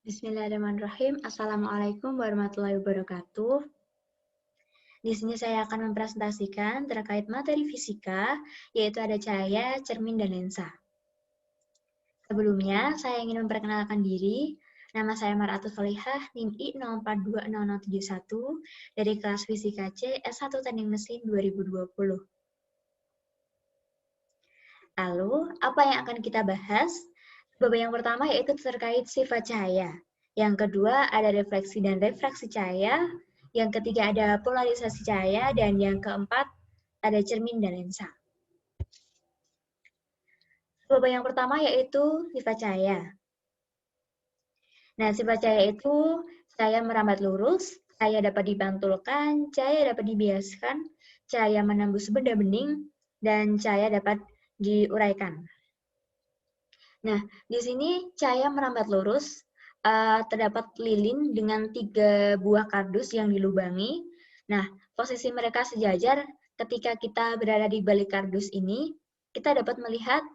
Bismillahirrahmanirrahim. Assalamualaikum warahmatullahi wabarakatuh. Di sini saya akan mempresentasikan terkait materi fisika, yaitu ada cahaya, cermin, dan lensa. Sebelumnya, saya ingin memperkenalkan diri. Nama saya Maratul Solihah, NIM I 04200071 dari kelas Fisika C S1 Teknik Mesin 2020. Lalu, apa yang akan kita bahas? Bab yang pertama yaitu terkait sifat cahaya. Yang kedua ada refleksi dan refraksi cahaya. Yang ketiga ada polarisasi cahaya. Dan yang keempat ada cermin dan lensa. Bab yang pertama yaitu sifat cahaya. Nah, sifat cahaya itu cahaya merambat lurus, cahaya dapat dipantulkan, cahaya dapat dibiaskan, cahaya menembus benda bening, dan cahaya dapat diuraikan. Nah, di sini cahaya merambat lurus, terdapat lilin dengan 3 buah kardus yang dilubangi. Nah, posisi mereka sejajar. Ketika kita berada di balik kardus ini, kita dapat melihat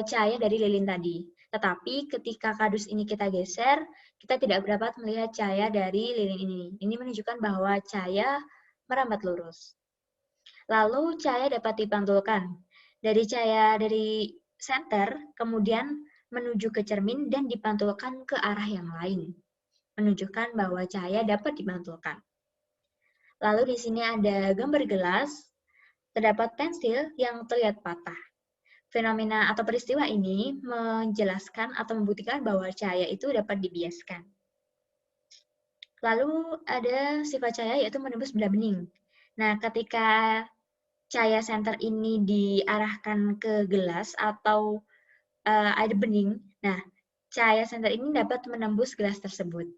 cahaya dari lilin tadi. Tetapi ketika kardus ini kita geser, kita tidak dapat melihat cahaya dari lilin ini. Ini menunjukkan bahwa cahaya merambat lurus. Lalu cahaya dapat dipantulkan. Dari cahaya dari senter, kemudian menuju ke cermin dan dipantulkan ke arah yang lain. Menunjukkan bahwa cahaya dapat dipantulkan. Lalu di sini ada gambar gelas, terdapat pensil yang terlihat patah. Fenomena atau peristiwa ini menjelaskan atau membuktikan bahwa cahaya itu dapat dibiaskan. Lalu ada sifat cahaya yaitu menembus benda bening. Nah, ketika cahaya senter ini diarahkan ke gelas atau air bening, nah cahaya senter ini dapat menembus gelas tersebut,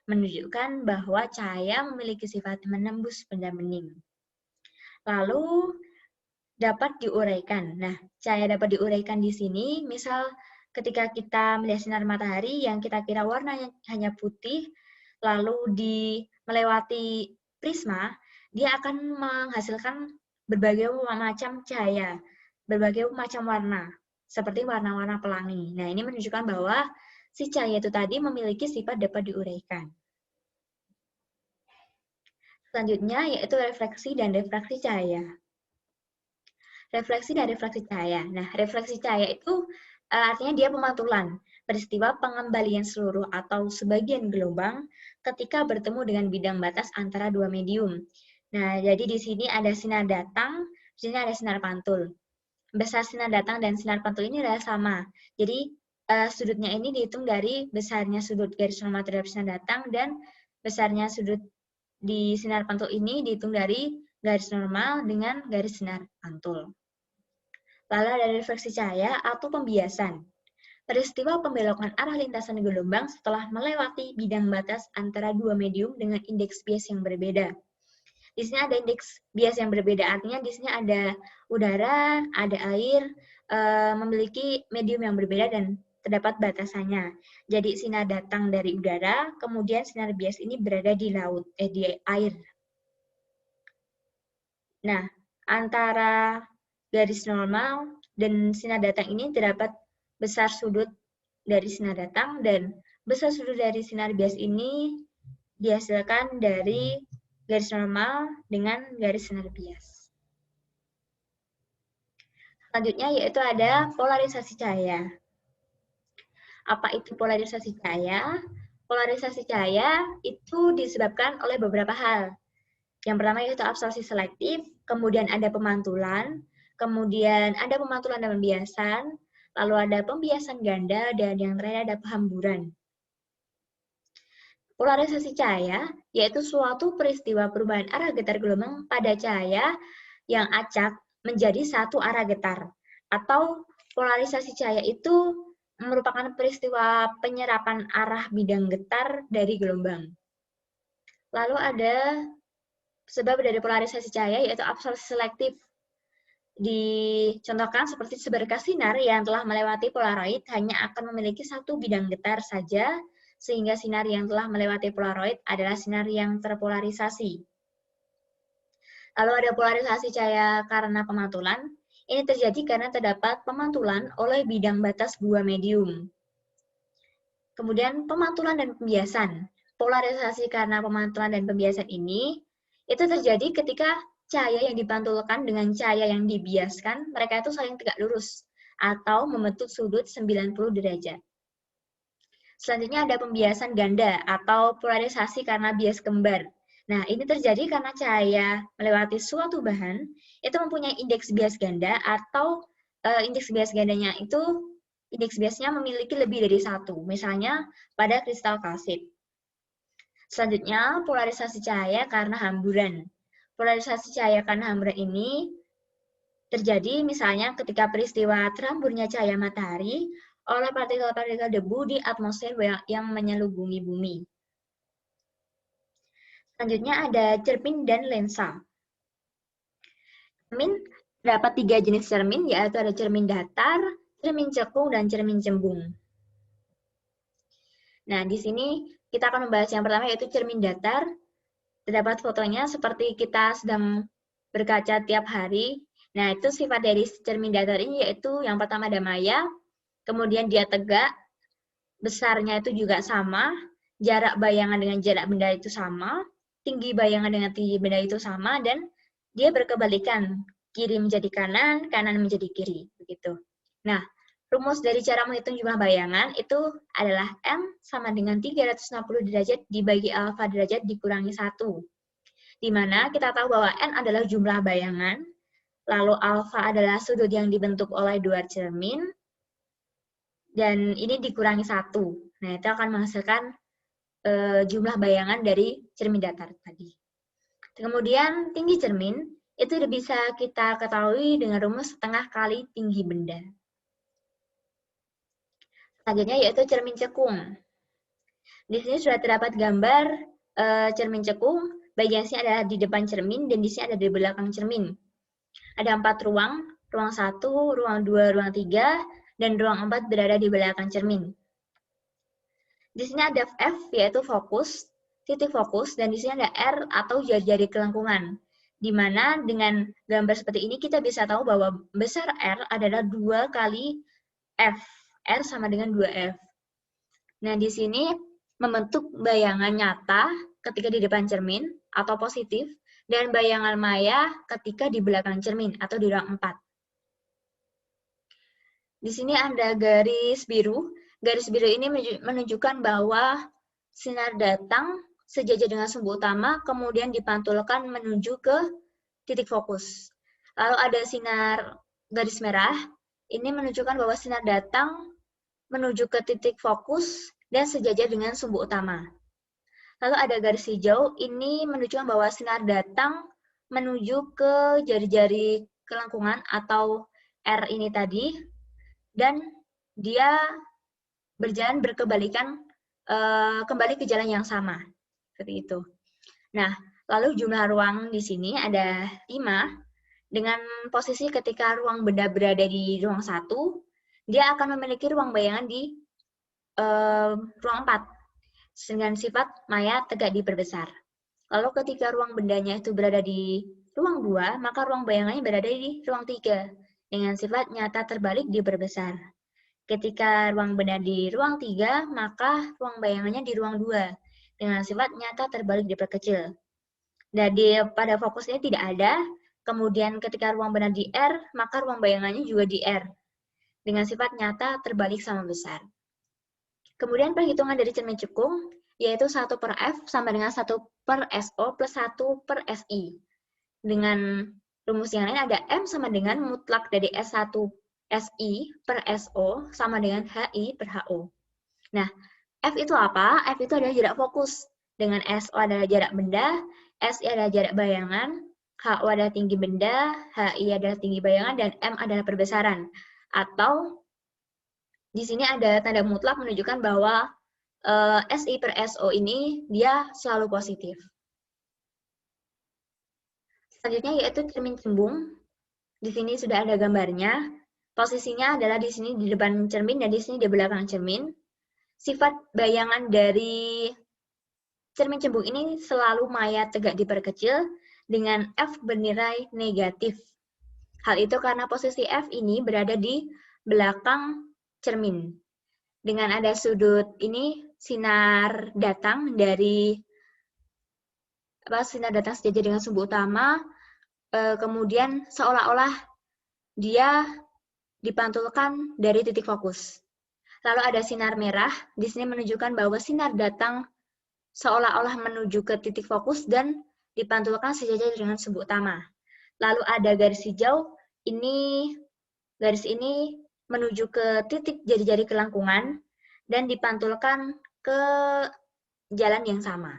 menunjukkan bahwa cahaya memiliki sifat menembus benda bening. Lalu dapat diuraikan. Nah, cahaya dapat diuraikan di sini, misal ketika kita melihat sinar matahari yang kita kira warnanya hanya putih, lalu melewati prisma, dia akan menghasilkan berbagai macam cahaya, berbagai macam warna, seperti warna-warna pelangi. Nah, ini menunjukkan bahwa si cahaya itu tadi memiliki sifat dapat diuraikan. Selanjutnya yaitu refleksi dan refraksi cahaya. Refleksi dan refraksi cahaya. Nah, refleksi cahaya itu artinya dia pemantulan, peristiwa pengembalian seluruh atau sebagian gelombang ketika bertemu dengan bidang batas antara dua medium. Nah, jadi di sini ada sinar datang, di sini ada sinar pantul. Besar sinar datang dan sinar pantul ini adalah sama. Jadi, sudutnya ini dihitung dari besarnya sudut garis normal terhadap sinar datang dan besarnya sudut di sinar pantul ini dihitung dari garis normal dengan garis sinar pantul. Lalu ada refleksi cahaya atau pembiasan. Peristiwa pembelokan arah lintasan gelombang setelah melewati bidang batas antara dua medium dengan indeks bias yang berbeda. Di sini ada indeks bias yang berbeda, artinya di sini ada udara, ada air, memiliki medium yang berbeda dan terdapat batasannya. Jadi sinar datang dari udara, kemudian sinar bias ini berada di laut, di air. Nah, antara garis normal dan sinar datang ini terdapat besar sudut dari sinar datang dan besar sudut dari sinar bias ini dihasilkan dari garis normal dengan garis sinar bias. Selanjutnya yaitu ada polarisasi cahaya. Apa itu polarisasi cahaya? Polarisasi cahaya itu disebabkan oleh beberapa hal. Yang pertama yaitu absorpsi selektif, kemudian ada pemantulan, kemudian ada pemantulan dan pembiasan, lalu ada pembiasan ganda, dan yang terakhir ada pemhamburan. Polarisasi cahaya yaitu suatu peristiwa perubahan arah getar gelombang pada cahaya yang acak menjadi satu arah getar. Atau polarisasi cahaya itu merupakan peristiwa penyerapan arah bidang getar dari gelombang. Lalu ada sebab dari polarisasi cahaya yaitu absorpsi selektif. Dicontohkan seperti seberkas sinar yang telah melewati polaroid hanya akan memiliki satu bidang getar saja, sehingga sinar yang telah melewati polaroid adalah sinar yang terpolarisasi. Lalu ada polarisasi cahaya karena pemantulan. Ini terjadi karena terdapat pemantulan oleh bidang batas dua medium. Kemudian pemantulan dan pembiasan. Polarisasi karena pemantulan dan pembiasan ini itu terjadi ketika cahaya yang dipantulkan dengan cahaya yang dibiaskan, mereka itu saling tegak lurus atau membentuk sudut 90 derajat. Selanjutnya ada pembiasan ganda atau polarisasi karena bias kembar. Nah, ini terjadi karena cahaya melewati suatu bahan itu mempunyai indeks bias ganda atau indeks bias gandanya itu indeks biasnya memiliki lebih dari satu, misalnya pada kristal kalsit. Selanjutnya, polarisasi cahaya karena hamburan. Polarisasi cahaya karena hamburan ini terjadi misalnya ketika peristiwa terhamburnya cahaya matahari oleh partikel-partikel debu di atmosfer yang menyelubungi bumi. Selanjutnya ada cermin dan lensa. Cermin terdapat 3 jenis cermin, yaitu ada cermin datar, cermin cekung, dan cermin cembung. Nah, di sini kita akan membahas yang pertama yaitu cermin datar. Terdapat fotonya seperti kita sedang berkaca tiap hari. Nah, itu sifat dari cermin datar ini yaitu yang pertama ada maya, kemudian dia tegak, besarnya itu juga sama, jarak bayangan dengan jarak benda itu sama, tinggi bayangan dengan tinggi benda itu sama, dan dia berkebalikan, kiri menjadi kanan, kanan menjadi kiri, begitu. Nah, rumus dari cara menghitung jumlah bayangan itu adalah M sama dengan 360 derajat dibagi alfa derajat dikurangi 1. Di mana kita tahu bahwa N adalah jumlah bayangan, lalu alfa adalah sudut yang dibentuk oleh 2 cermin, dan ini dikurangi 1. Nah, itu akan menghasilkan jumlah bayangan dari cermin datar tadi. Kemudian tinggi cermin itu bisa kita ketahui dengan rumus setengah kali tinggi benda. Selanjutnya yaitu cermin cekung. Di sini sudah terdapat gambar cermin cekung, bagian sini adalah di depan cermin dan di sini ada di belakang cermin. Ada 4 ruang, ruang 1, ruang 2, ruang 3, dan ruang 4 berada di belakang cermin. Di sini ada F, yaitu fokus, titik fokus, dan di sini ada R atau jari-jari kelengkungan. Di mana dengan gambar seperti ini kita bisa tahu bahwa besar R adalah 2 kali F. R sama dengan 2F. Nah, di sini membentuk bayangan nyata ketika di depan cermin atau positif, dan bayangan maya ketika di belakang cermin atau di ruang 4. Di sini ada garis biru. Garis biru ini menunjukkan bahwa sinar datang sejajar dengan sumbu utama, kemudian dipantulkan menuju ke titik fokus. Lalu ada sinar garis merah, ini menunjukkan bahwa sinar datang menuju ke titik fokus dan sejajar dengan sumbu utama. Lalu ada garis hijau, ini menunjukkan bahwa sinar datang menuju ke jari-jari kelengkungan atau R ini tadi, dan dia berjalan berkebalikan kembali ke jalan yang sama. Seperti itu. Nah, lalu jumlah ruang di sini ada 5. Dengan posisi ketika ruang benda berada di ruang 1, dia akan memiliki ruang bayangan di ruang 4 dengan sifat maya tegak diperbesar. Lalu ketika ruang bendanya itu berada di ruang 2, maka ruang bayangannya berada di ruang 3 dengan sifat nyata terbalik diperbesar. Ketika ruang benda di ruang 3, maka ruang bayangannya di ruang 2 dengan sifat nyata terbalik diperkecil. Dan pada fokusnya tidak ada. Kemudian ketika ruang benda di R, maka ruang bayangannya juga di R dengan sifat nyata terbalik sama besar. Kemudian perhitungan dari cermin cekung, yaitu 1 per F sama dengan 1 per SO plus 1 per SI. Dengan rumus yang lain ada M sama dengan mutlak dari S1 SI per SO sama dengan HI per HO. Nah, F itu apa? F itu adalah jarak fokus. Dengan SO adalah jarak benda, SI adalah jarak bayangan, HO adalah tinggi benda, HI adalah tinggi bayangan, dan M adalah perbesaran. Atau di sini ada tanda mutlak menunjukkan bahwa SI per SO ini dia selalu positif. Selanjutnya yaitu cermin cembung. Di sini sudah ada gambarnya. Posisinya adalah di sini di depan cermin dan di sini di belakang cermin. Sifat bayangan dari cermin cembung ini selalu maya tegak diperkecil dengan F bernilai negatif. Hal itu karena posisi F ini berada di belakang cermin. dengan ada sudut ini sinar datang sejajar dengan sumbu utama, kemudian seolah-olah dia dipantulkan dari titik fokus. Lalu ada sinar merah, di sini menunjukkan bahwa sinar datang seolah-olah menuju ke titik fokus dan dipantulkan sejajar dengan sumbu utama. Lalu ada garis hijau, garis ini menuju ke titik jari-jari kelangkungan dan dipantulkan ke jalan yang sama.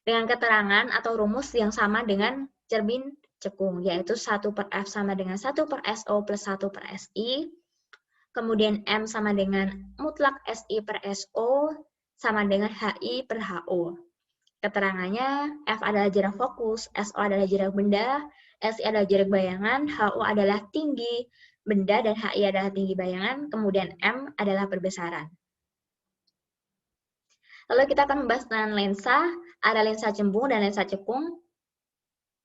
Dengan keterangan atau rumus yang sama dengan cermin cekung, yaitu 1/F sama dengan 1/SO plus 1/SI. Kemudian M sama dengan mutlak SI/SO sama dengan HI/HO. Keterangannya, F adalah jarak fokus, SO adalah jarak benda, SI adalah jarak bayangan, HO adalah tinggi benda, dan HI adalah tinggi bayangan, kemudian M adalah perbesaran. Lalu kita akan membahas tentang lensa, ada lensa cembung dan lensa cekung.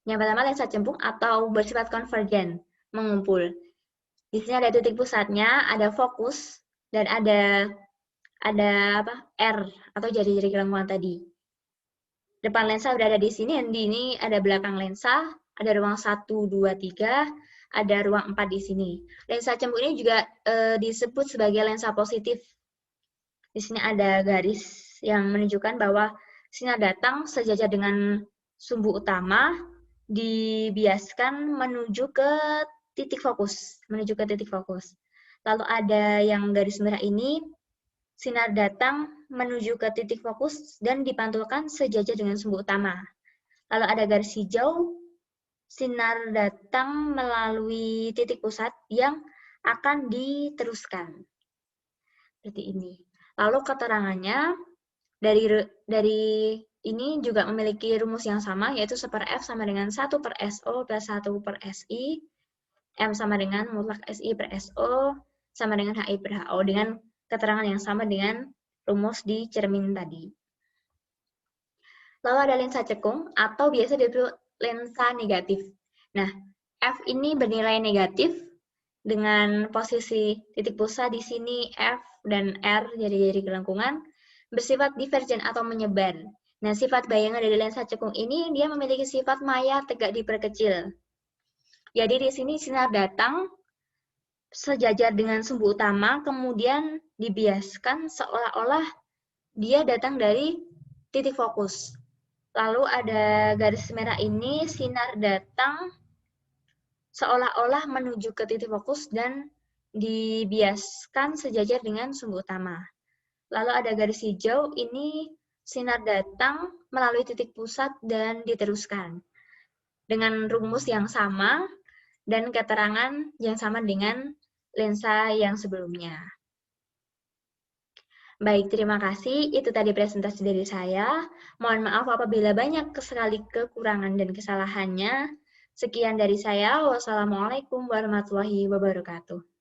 Yang pertama lensa cembung atau bersifat konvergen, mengumpul. Di sini ada titik pusatnya, ada fokus, dan ada R atau jari-jari kelangkungan tadi. Depan lensa udah ada di sini, dan di ini ada belakang lensa, ada ruang 1, 2, 3, ada ruang 4 di sini. Lensa cembung ini juga disebut sebagai lensa positif. Di sini ada garis yang menunjukkan bahwa sinar datang sejajar dengan sumbu utama, dibiaskan menuju ke titik fokus, Lalu ada yang garis merah ini, sinar datang menuju ke titik fokus dan dipantulkan sejajar dengan sumbu utama. Lalu ada garis hijau, sinar datang melalui titik pusat yang akan diteruskan. Seperti ini. Lalu keterangannya dari ini juga memiliki rumus yang sama, yaitu 1/F sama dengan 1/SO plus 1/SI, M sama dengan mutlak SI/SO sama dengan HI/HO, dengan keterangan yang sama dengan rumus di cermin tadi. Lalu ada lensa cekung atau biasa disebut lensa negatif. Nah, F ini bernilai negatif dengan posisi titik pusat di sini F dan R, jari-jari kelangkungan, bersifat divergen atau menyebar. Nah, sifat bayangan dari lensa cekung ini dia memiliki sifat maya tegak diperkecil. Jadi di sini sinar datang sejajar dengan sumbu utama, kemudian dibiaskan seolah-olah dia datang dari titik fokus. Lalu ada garis merah ini, sinar datang seolah-olah menuju ke titik fokus dan dibiaskan sejajar dengan sumbu utama. Lalu ada garis hijau, ini sinar datang melalui titik pusat dan diteruskan. Dengan rumus yang sama dan keterangan yang sama dengan lensa yang sebelumnya. Baik, terima kasih. Itu tadi presentasi dari saya. Mohon maaf apabila banyak sekali kekurangan dan kesalahannya. Sekian dari saya. Wassalamualaikum warahmatullahi wabarakatuh.